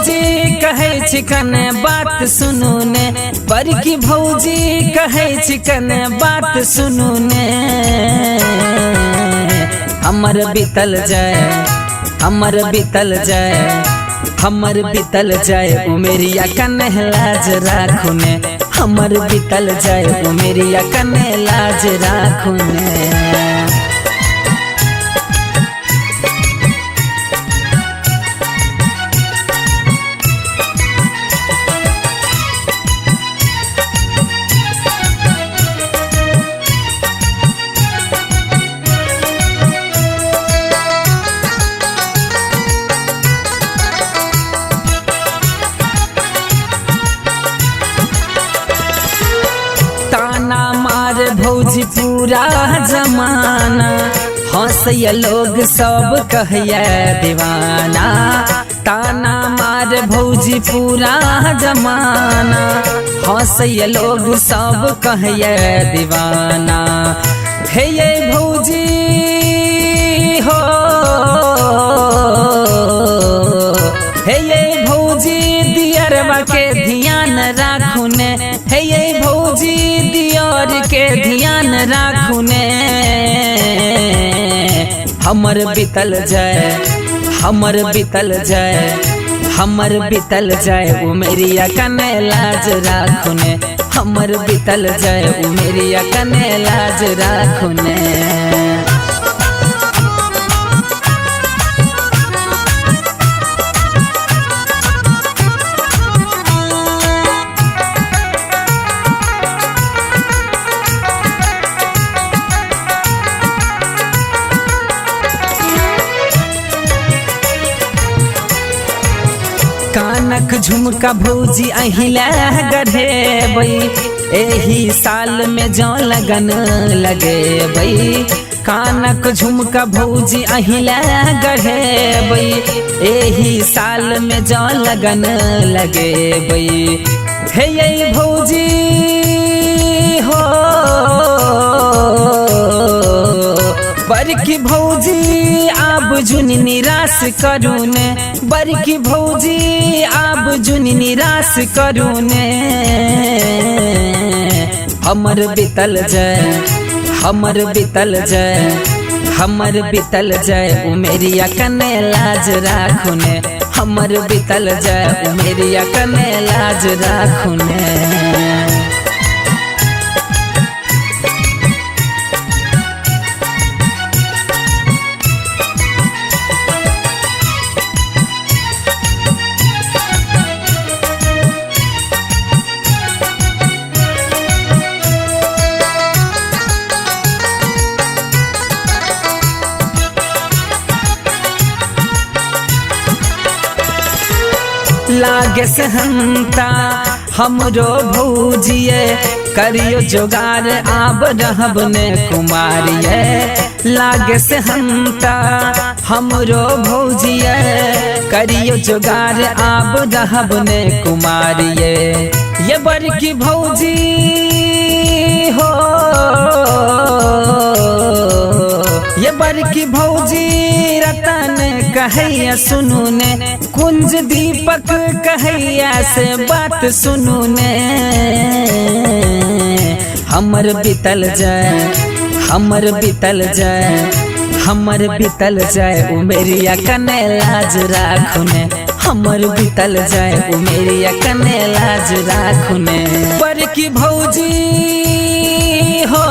भौजी कहे छिकन बात सुनू ने, बड़की भौजी कहे छिकन बात सुनू ने। हमर बीतल जाए, हमर बीतल जाए, हमर बीतल जाए उमेरिया कने लाज राखू ने। हमर बीतल जाए उमेरिया कने लाज राखू ने। ताना मार भौजी पूरा जमाना, हंसैया लोग सब कहिया दीवाना। ताना मार भौजी पूरा जमाना, हंसैया लोग सब कहिया दीवाना। हे ये भौजी हो, हे ये भौजी दियरवा के ध्यान राखू ने। हे ये भौजी दियर के ध्यान राखू ने। हमर बीतल जाए, हमर बीतल जाए, हमर बीतल जाए उमेरिया कने लाज राखू ने। हमर बीतल जाए उमेरिया कने लाज राखू ने। कानक झुमका भौजी अहिला गढ़ेबै, एही साल में जो लगन लगेबै। कानक झुमका भौजी अहिला गढ़ेबै, एही साल में जो लगन लगेबै। हे ये भौजी हो, बड़की भौजी आब जुन निराश करू ने। बड़की भौजी आब जुन निराश करू ने। हमर बीतल जाए, हमर बीतल जाए, हमर बीतल जाए उमेरिया कने लाज राखू ने। हमर बीतल जाए उमेरिया कने लाज राखू ने। लागे से हंता हमरो भौजिए, करियो जोगार आब रहब ने कुमारिये। लागे से हंता हमरो भौजिए, करियो जोगार आब रहब ने कुमारिये। ये बड़की भौजी हो, ये बड़की भौजी रतन कहैया सुनू ने। कुंज दीपक कहैया से बात सुनू ने। हमर बीतल जाए, हमर बीतल जाए, हमर बीतल जाए उमेरिया कने लाज राखू ने। हमर बीतल जाए उमेरिया कने लाज राखू ने। बड़की भौजी हो,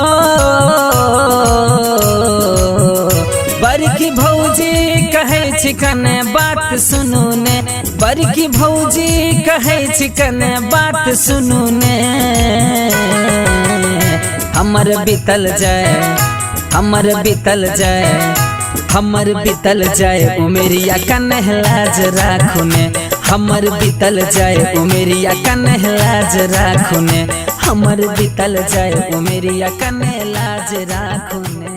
बड़की भौजी कहे छिकन बात सुनू ने। बड़की भौजी कहे छिकन बात सुनू ने। हमर बीतल जाए, हमर बीतल जाए, हमर बीतल जाए उमेरिया कने लाज राखू ने। हमर बीतल जाए उमेरिया कने लाज राखू ने। हमर बीतल जाए उमेरिया कने लाज राखू ने।